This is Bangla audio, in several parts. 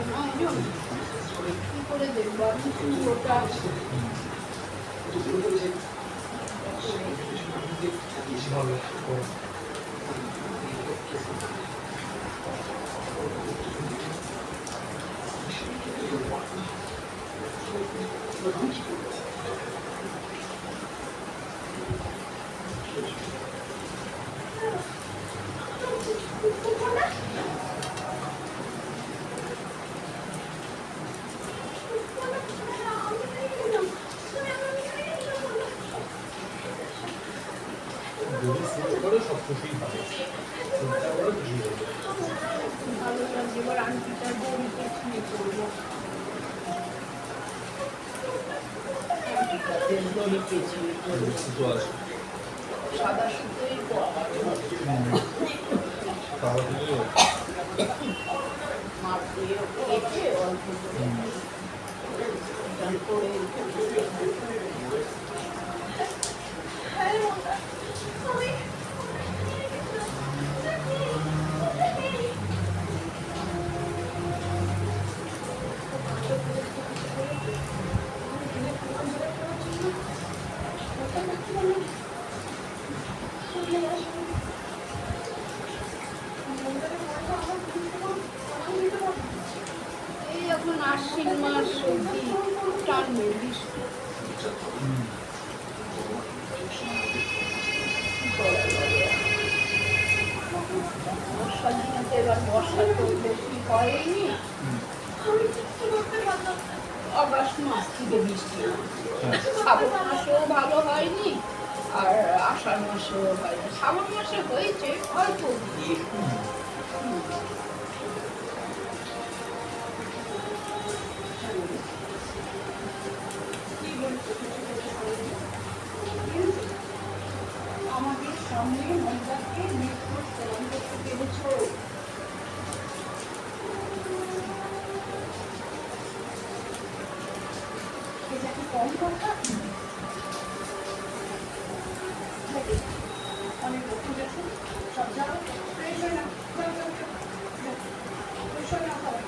না, কি করে দেখবো আমি ওটা ভালো লাগছে। এবার আন্টিটার বড়িতে ছুঁয়ে করবো, সাদা সুতোই মাপ দিয়ে কেটে অল্প করে এই এখন আশ্বিন মাস সবজি টানবে বৃষ্টি। বর্ষার দিনে তো এবার বর্ষা তো বেশি হয়নি, অগাস্ট মাস থেকে বৃষ্টি, শ্রাবণ মাসেও ভালো হয়নি আর আষাঢ় মাসেও হয়নি। শ্রাবণ মাসে হয়েছে অল্প, আমাদের সামনে মহিলাকে মেট্রো প্রদান করতে পেরেছ। এটাকে কম কথা অনেক ঠিক আছে, সব যাও ফ্রেশ হয়ে না, ফ্রেশ হয়ে না খাবার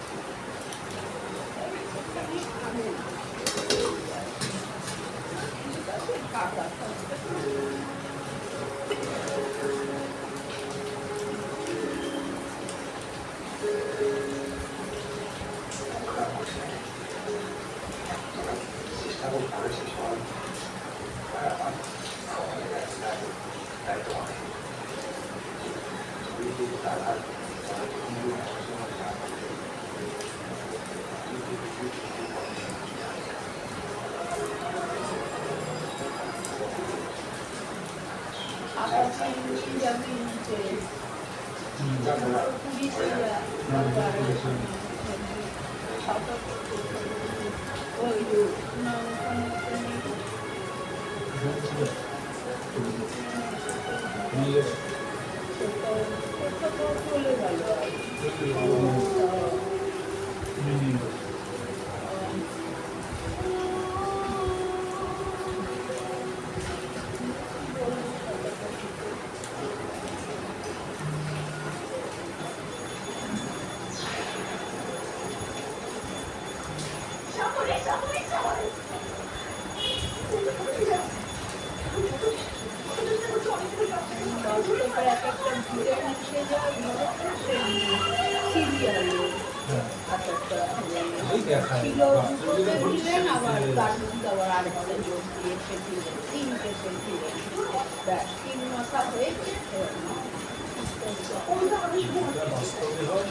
চলে গেল।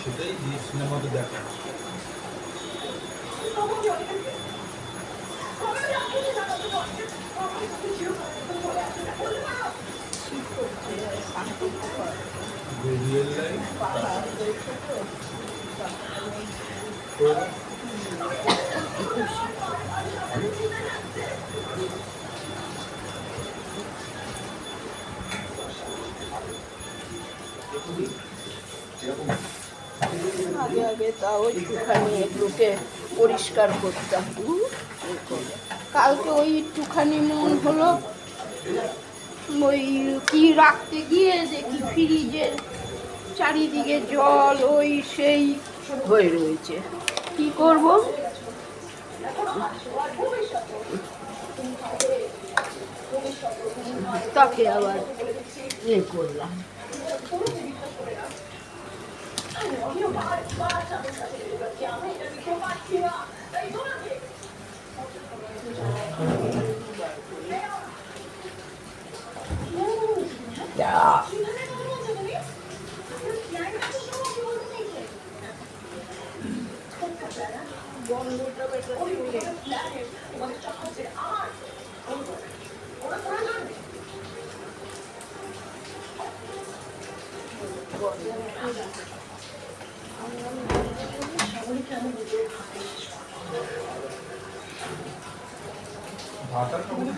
সেটাই সিনেমাতে দেখা রিয়েল লাইফ আগে আগে তাও একটুখানি এগুলোকে পরিষ্কার করতাম। কালকে ওই একটুখানি মন হলো ওই কি রাখতে গিয়ে দেখি ফ্রিজের চারিদিকে জল ওই সেই হয়ে রয়েছে। কি করব? তাকে আবার করলাম। ভাত আর খাবো না,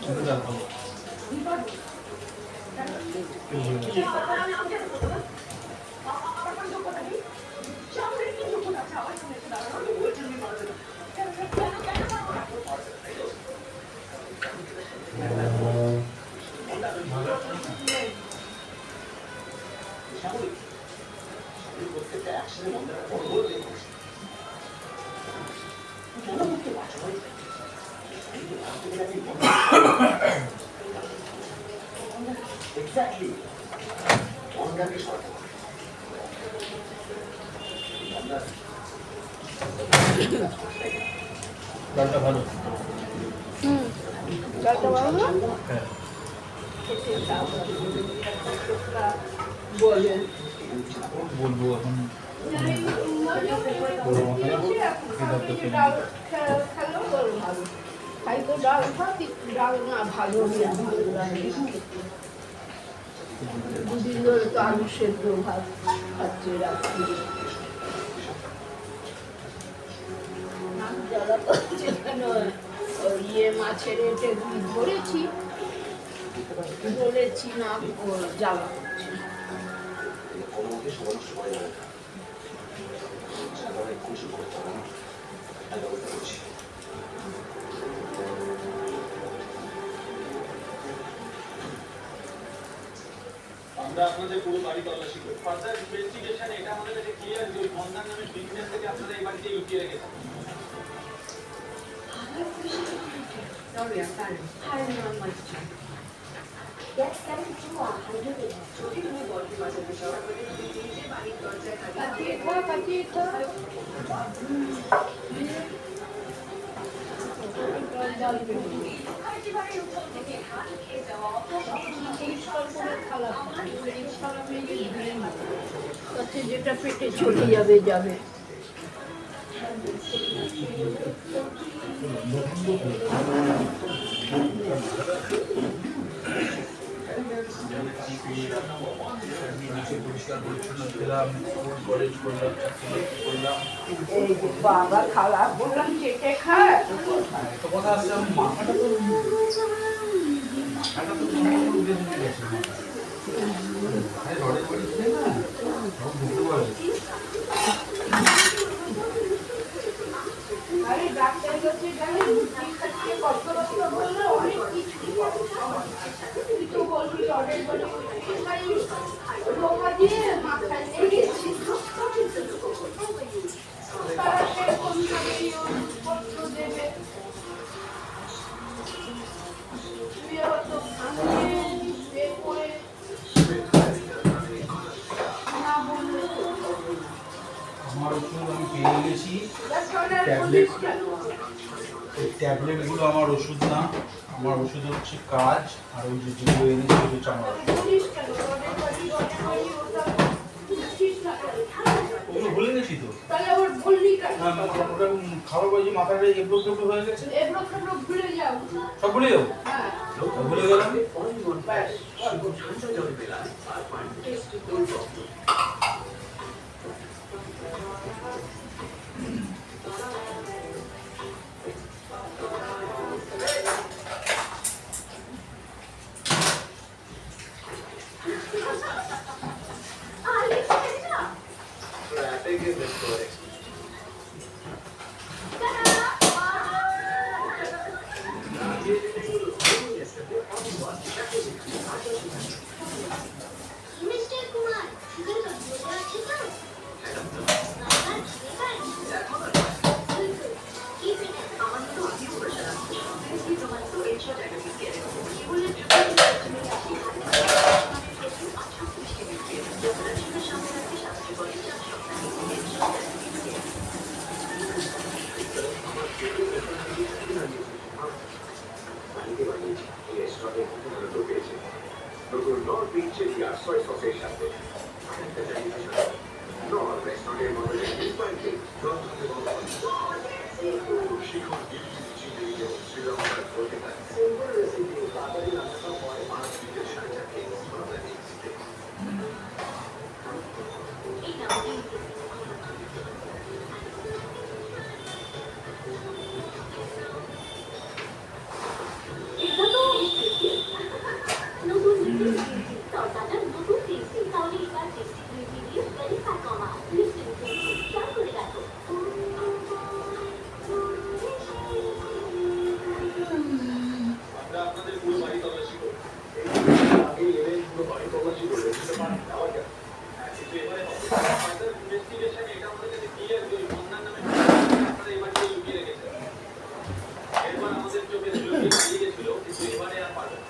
শুধু ডাল খাবো। ডালটা ভালো। ডালটা ভালো না? হ্যাঁ। বলে বলবো এখন খাই তো ডাল ভাত, ডাল না ভালো দুদিন ধরে তো আলু সেদ্ধ ভাত খাচ্ছে রাত্রি। মাছের এটে ধরেছি না জ্বালা করছে। আমরা আপনাদের পুরো বাড়ি তল্লাশি করি। ফার্দার ইনভেস্টিগেশনে এটা আমাদের কাছে ক্লিয়ার যে বন্ধন নামে বিজনেস থেকে আপনারা এই বাড়িতে লুকিয়ে রেখেছেন। Sorry, I'm fine. Hiring on my time. Yes, that is true. I'm doing it. যদি তুমি বলতে পারো যে সবার মধ্যে তুমি নিজে বাড়ির দরজা কাটিয়ে যেটা পেটে চলে যাবে যাবে। বাবা খারাপ বললাম চেটে খায় কথা আসছে মাথাটা তো রডে করে দিলে না সব বুঝতে পারবে। আরে ডাক্তার কাছে গেলে কত রকম বললে অনেক কিছু তুই তো বলবি রডের বলে রোগা দিয়ে মাথায় লেগেছি তারা সেরকম ভাবেই ওষুধপত্র দেবে। তুই হয়তো ভাঙিয়ে বের করে না বললে আমার ওষুধ আমি পেয়ে গেছি। ট্যাবলেটগুলো আমার ওষুধ না, আমার ওষুধ হচ্ছে কাজ। আর ওই যেগুলো এনেছি ওটা হচ্ছে আমার ওগুলো ভুলে গেছি তো। ওটা খাবার বাজি মাথাটা এবড়ো খেবড়ো হয়ে গেছে, ভুলে যাও সব ভুলে যাবো। ভুলে গেলাম। শুধু নর্থ চিলি আর সয় সসের সাথে একটা জায়গা নর্থ রেস্টুরেন্টের মধ্যে ইনস্পায়ারিং রন্ধনে শিখুন চিলি এবং শ্রীলঙ্কার প্রতিটা সিম্পল রেসিপি তাড়াতাড়ি রান্না হয় 5 মিনিটের সাথে আমরা আপনাদের পুরো বাড়ি তল্লাশি করব। আগে এলে পুরো বাড়ি তল্লাশি করে রেখে পারেন দেওয়া যায় কিন্তু এবারে ফার্দার ইনভেস্টিগেশনে এটা আমাদের কাছে ক্লিয়ার যে ওই বন্যার নামে আপনারা এই বাড়িতে লুকিয়ে রেখেছেন। এরপর আমাদের চোখে লুকিয়ে পালিয়ে গেছিল, কিন্তু এবারে আর পারবে না।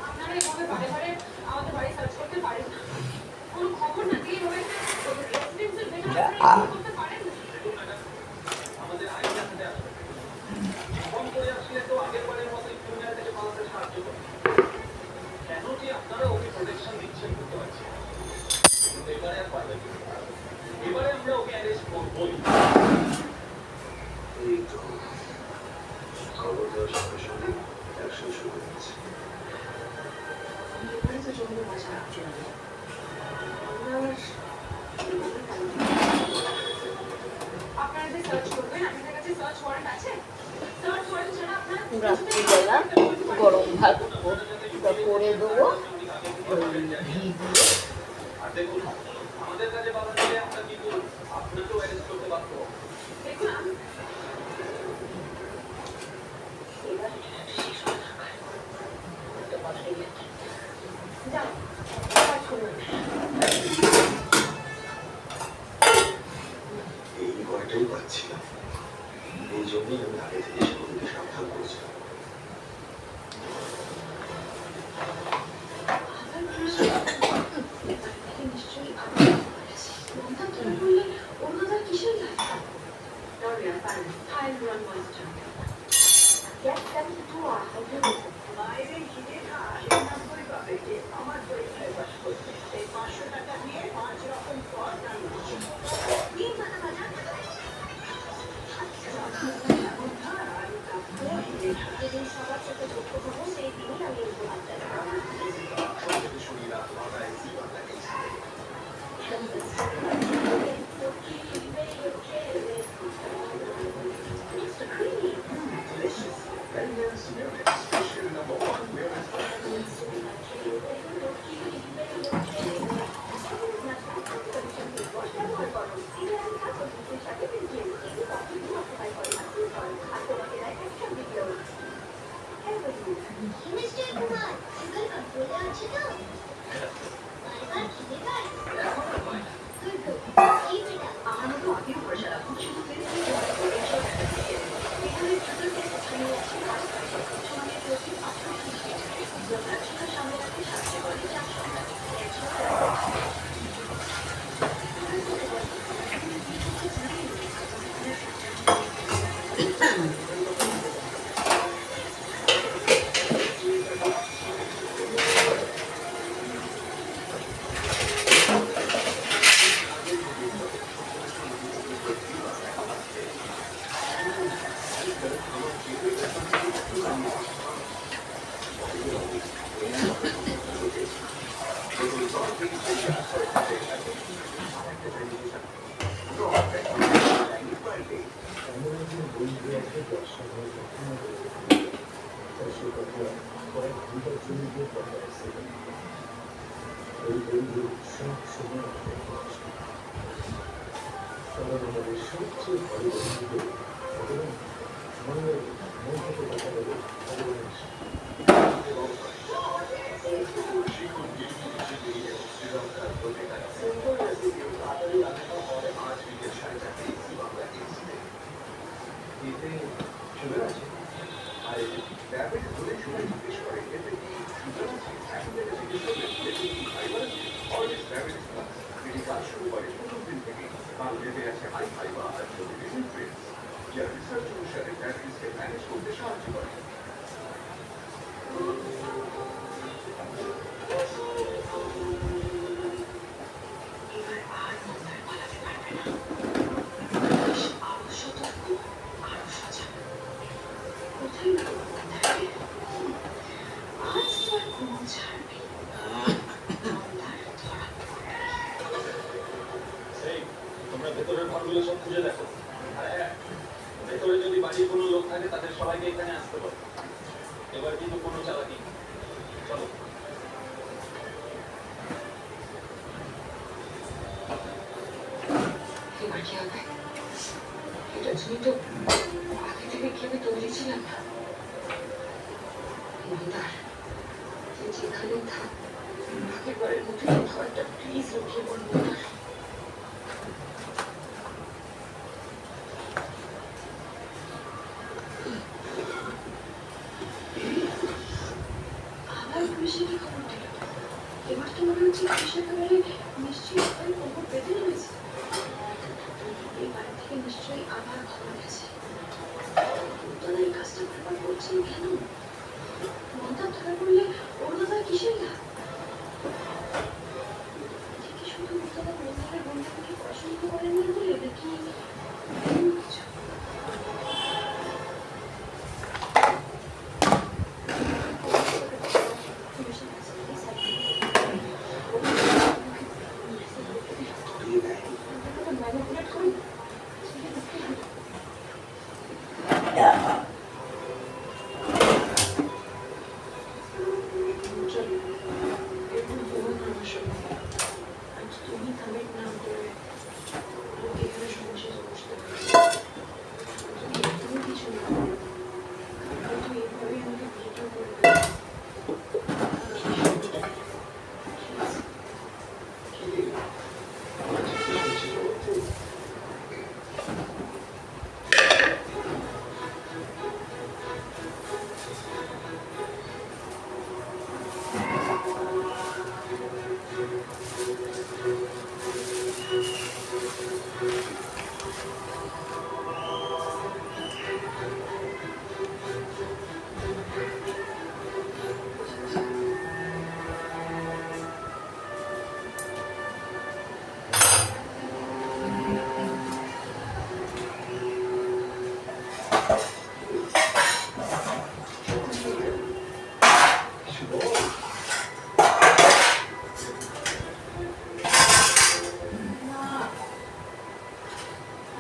আপনারা এভাবে বারে বারে আমাদের বাড়ি সার্চ করতে পারেন না। কোনো খবর না দিয়ে এভাবে রেসিডেন্সের ভেতরে আপনারা করতে পারেন না। দেখুন ম্যাডাম, আমাদের আইন জানতে আসবে। ফোন করে আসলে তো আগের বারের মতোই ক্রিমিনাল থেকে পালাতে সাহায্য করবে। কেন যে আপনারা ওকে প্রোটেকশন দিচ্ছেন বুঝতে পারছি না। কিন্তু এবারে আর পারবে না। এবারে আমরা ওকে অ্যারেস্ট করবই। এই তো খবর দেওয়ার সঙ্গে সঙ্গে অ্যাকশন শুরু হয়েছে এবারে তো জন্য মজা লাগছে না আপনারা যে সার্চ করবেন, আপনাদের কাছে সার্চ ওয়ারেন্ট আছে? সার্চ ওয়ারেন্ট ছাড়া আপনারা রাত্রিবেলা গরম ভাত করে দেবো ওই ঘি দিয়ে। আর দেখুন, আমাদের কাছে বাধা দিলে আমরা কি করব? আপনাকেও অ্যারেস্ট করতে বাধ্য হব। দেখুন আমি যাও, কাজ করুন। এই ভয়টাই পাচ্ছিলাম এই জন্যই আমি আগে থেকে সেগুলিকে সাবধান করেছিলাম নিশ্চয়ই মমতা তুমি বললে অন্যদের কিসের লাগবে Daria, fine. High run moisture. Get them to do our hydrolysis. বাইরে গিয়ে খাস 90 পাবে যে আমার পরীক্ষায় পাস করছে এই 500 টাকা দিয়ে 5 রকম পদ রান্না তিন মাথা ভাজা যেদিন সবার সাথে যুক্ত হবো সেই দিনই আমি উপহার দেবো সবথেকে শুনি রাত 9টায় Zee Bangla It's creamy. delicious Benden's Munich special #1 Munich mister Kumar sugar কন্ট্রোলে আছে তো বারবার খিদে পায় গুড গুড কি এটা আমার মতো অতি ভরসা রাখুন শুধু এখানে সুগার টেস্ট ছাড়িয়ে আছে আর সমাজে প্রতি 8 ব্লাড সুগার সামনে রাখতে সাহায্য করে যা যা রিসার্চ অনুসারে ডায়াবেটিসকে ম্যানেজ করতে সাহায্য করে এবার আর মন্দার পালাতে পারবে না। বেশ আরো সতর্ক, আরো সজাগ। কোথায় গেল মন্দারকে? আজ তো আর কোনো ছাড় নেই। মন্দার ধরা এই তোমরা ভেতরের ঘরগুলো সব খুঁজে দেখো। আর হ্যাঁ, ভেতরে যদি বাড়ির কোনো লোক থাকে তাদের সবাইকে এখানে আসতে বলো। এবার কিন্তু কোনো চালাকি নেই। চলো। এবার কি হবে? এটা জন্য তো আগে থেকে ভেবে তৈরি ছিলাম না। মন্দার, তুই যেখানে থাক, আগেরবারের মতো এই ভয়টা প্লিজ রক্ষে বল মন্দার। আবার পুলিশে কি খবর দিল? এবার তো মনে হচ্ছে পুলিশের খবরে নিশ্চয়ই সবাই খবর পেতে রয়েছে। এই বাড়ি থেকে নিশ্চয়ই আবার খবর গেছে। তারা এই কাজটা বারবার করছেন কেন? মনটা ধরা পড়লে ওর দাদা কিসের লাভ? দেখি শুধু ওর দাদা মন্দিরের বন্ধুকে পছন্দ করেননি বলে নাকি অন্য কিছু? পুলিশের কাছে গিয়ে ম্যানিপুলেট করে ছেড়ে দিতে হবে। চলো, এরকম কোনো সমস্যা নেই। আজ তুমি থামের নাম করে লোক এখানে সমস্যা বসতে পারে। যদি তুমি কিছু না করো, হয়তো এইভাবে আমাকে বিয়েটা করে দেবে।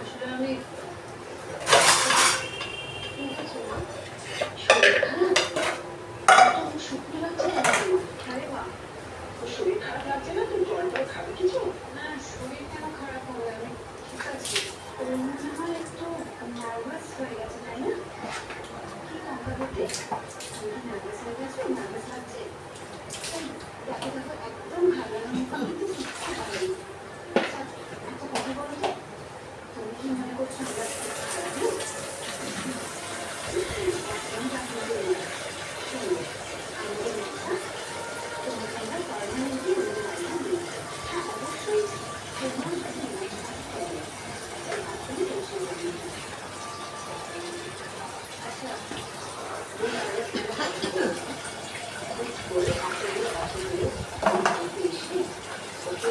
আসলে আমি শরীর খারাপ, তো শুকনো লাগছে না। আরে বাহ, তোর শরীর খারাপ লাগছে না? তুই জল টল খাবি কিছু? না শরীর কেন খারাপ হবে? আমি ঠিক আছি। মনে হয় একটু নার্ভাস হয়ে গেছে, তাই না? কি কথা বলতে? তুমি কি নার্ভাস হয়ে গেছো? নার্ভাস লাগছে? দেখো দেখো, একদম ঘাবড়ানোর মতো কিন্তু কিচ্ছু হবে না। আচ্ছা, একটা কথা বলো তো, তুমি কি মনে করছো আমরা খুব খারাপ না? একদম চাকরি করি না। শোনো, আমাদের বাচ্চা তোমাকে আমরা পারমানেন্টলি ওদের বাড়িতে দিই। হ্যাঁ অবশ্যই তোমার যদি মনে থাকতে হবে, তাই আপনি টেনশন করবেন না। আচ্ছা, ওই বাড়ির কোনো কথা বলবো না। হুট করে এতগুলো অসুবিধে বাড়িতে এসে ওকে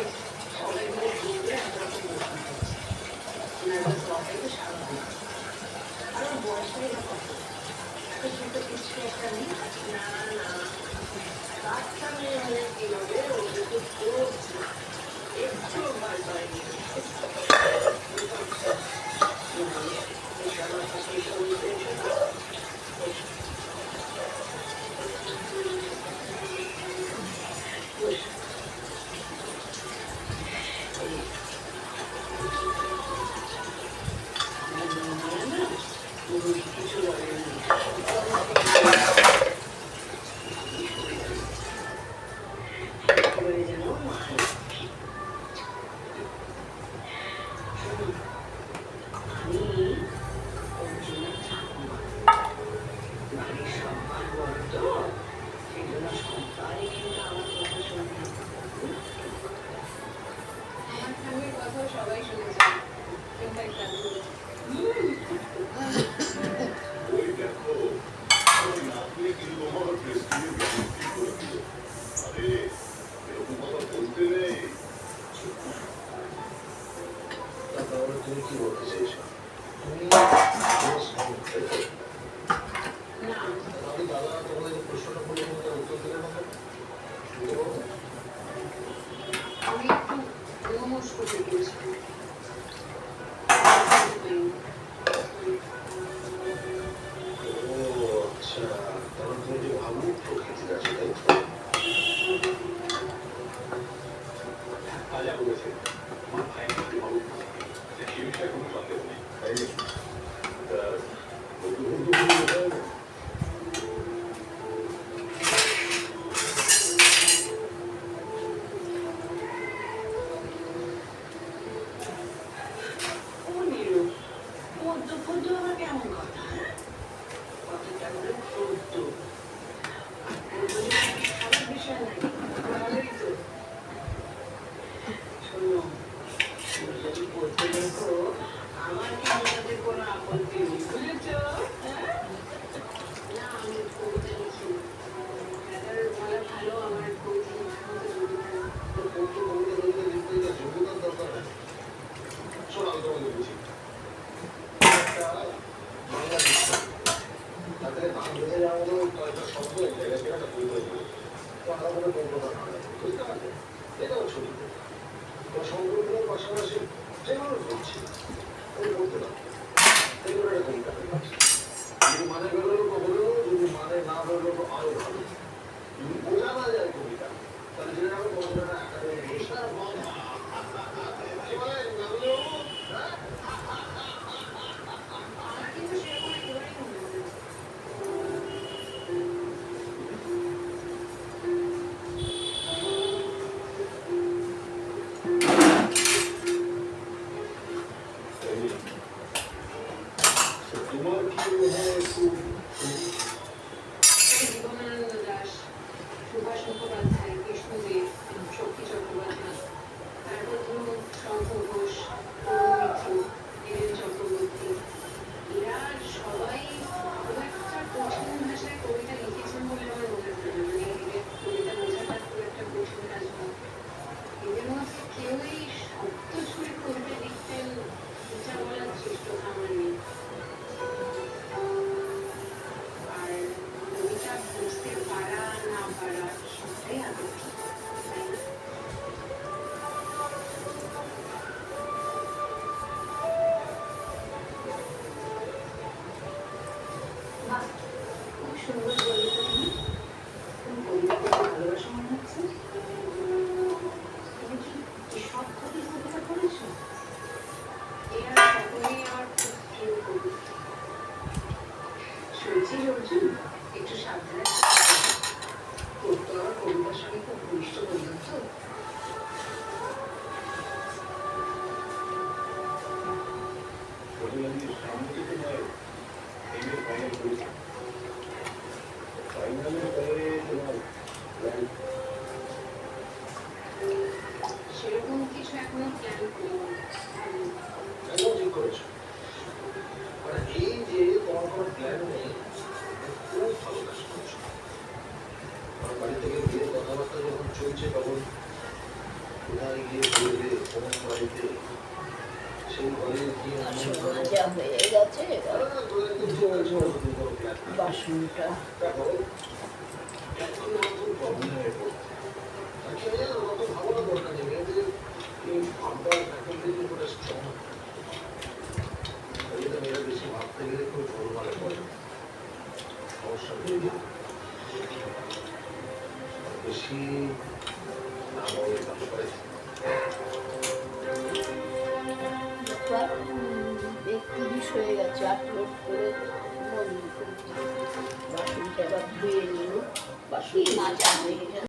সবাই মিলে ঘুরে একরকম বসে করছে। নার্ভাস হওয়াটাই তো স্বাভাবিক। আর ওর বয়সটাই বা কত? এত ছোট কিছু একটা নেই। না না, বাচ্চা মেয়ে হলে কি হবে? ওদের তো খুব একটু ভয় পায়নি। আমার কাছে শরীর পেয়েছে তো? কিছু বলেনি। এবারে যেন মায়ের আমি অর্জুনের ঠাকুমা। বাড়ির সবার বড় তো, সেই জন্য সবাই কিন্তু আমার কথা শুনবে। আমার ঠাকুরের কথাও সবাই শুনেছে। এটাই ঠাকুর। ওই দেখো, ওই নাতনি কিন্তু আমার তাহলে তুমি কি বলতে চাইছো? তুমি না আমি দাদা তোমাদের যে প্রশ্নটা করলে তার উত্তর দিলে না আমি একটু নমস্কার গেছি ও আচ্ছা, তাহলে তুমি যে ভাবুক প্রকৃতির আছে তাই তো? তাজা বলেছে আমার ভাই একটু ভাবুক সে বিষয়ে কোনো সন্দেহ নেই। তাই নাকি? তা বন্ধু বন্ধু বলে হয় না? ও নিরু পদ্ম পদ্ম আবার কেমন কথা হ্যাঁ কতটা করে পদ্ম খারাপ বিষয় নাকি ভালোই তো শোনো তুমি যদি পদ্ম দেখো আমার কিন্তু তাদের কোনো আপত্তি নেই বুঝেছ হ্যাঁ না আমি কবিতা লিখি দাদার বলা ভালো আমার কবিতা লেখার মতো যোগ্যতা নেই। তো পদ্ম কবিতা কবিতা লিখতে গেলে যোগ্যতার দরকার হয়। শোনো আমি তোমাকে বুঝি। একটা বাংলা লিখতে হবে। তাতে গান বেঁধে যাওয়ার মতো কয়েকটা শব্দ জায়গা সেটা বই হয়ে যাবে। তো আমরা কোনো কল্পনা না হয়। বুঝতে পারলে? এটাও ছবি। তো সংকল্পনার পাশাপাশি যেগুলো বলছি ওই বলতে পারো। এগুলো একটা কবিতা হয়ে গেছে। যদি মানে বেরোলো তো হলো, যদি মানে না বেরোলো তো আরো ভালো। যদি বোঝা না যায় কবিতা তাহলে জেনে রাখো কবিতাটা একাডেমি পুরস্কার পাবে। কি বলেন গাঙ্গুলি বাবু? হ্যাঁ? আমার কিন্তু সেরকম একেবারেই মনে হয় না। তোমার কি মনে হয় একটু জীবনানন্দ দাশ, সুভাষ মুখোপাধ্যায়, কৃষ্ণদেব, শক্তি চট্টোপাধ্যায়, তারপর ধরুন শঙ্খ ঘোষ, তরুণ মিত্র, বীরেন চক্রবর্তী, এরা সবাই খুব একটা কঠিন ভাষায় কবিতা লিখেছেন বলে আমার মনে হয় না। মানে এদের কবিতা বোঝাটা খুব একটা কঠিন কাজ নয়। এদের মধ্যে কেউই শব্দ ছুঁড়ে কবিতা লিখতেন এটা বলার চেষ্টা আমার নেই। আর কবিতা বুঝতে পারা না পারা সবটাই আদর্শ তাই না? বাহ খুব সুন্দর বললে তো তুমি। তুমি কবিতা পড়তে ভালোবাসো মনে হচ্ছে। তুমি কি সব কবির কবিতা পড়েছো? এরা সকলেই আমার খুব প্রিয় কবি। শুনছিস অর্জুন একটু সাবধানে তোর তো আমার কবিতার সঙ্গে খুব ঘনিষ্ঠ বন্ধুত্ব। প্রতিবাদীর সামনে থেকে নয় এই যে ফাইনাল করেছে ফাইনালের পরে তোমার প্ল্যান সেরকম কিছু এখনো প্ল্যান করিনি। একদম ঠিক করেছো। মানে এই যে তোমার কোনো প্ল্যান নেই খুব ভালো কাজ করছো। আমার বাড়ি থেকে বিয়ের কথাবার্তা যখন চলছে তখন কোথায় গিয়ে বলবে কোন বাড়িতে সেই ঘরে গিয়ে সোনা যা হয়ে গেছে এবার বাসনটা দেখো এখন নতুন প্রবলেম হয়ে পড়ছে। অ্যাকচুয়ালি অত ভাবনা দরকার নেই মেয়েদের এই ভাবটা ফ্যাকাল্টি করে স্ট্রং এটা মেয়েরা বেশি ভাবতে গেলে খুব গোলমালে পড়ে সমস্যা হয়ে যায় বেশি না বলে কাজ করে একত্রিশ হয়ে গেছে আপলোড করে বাসনটা এবার ধুয়ে নিল বাসন মাজা হয়ে গেছে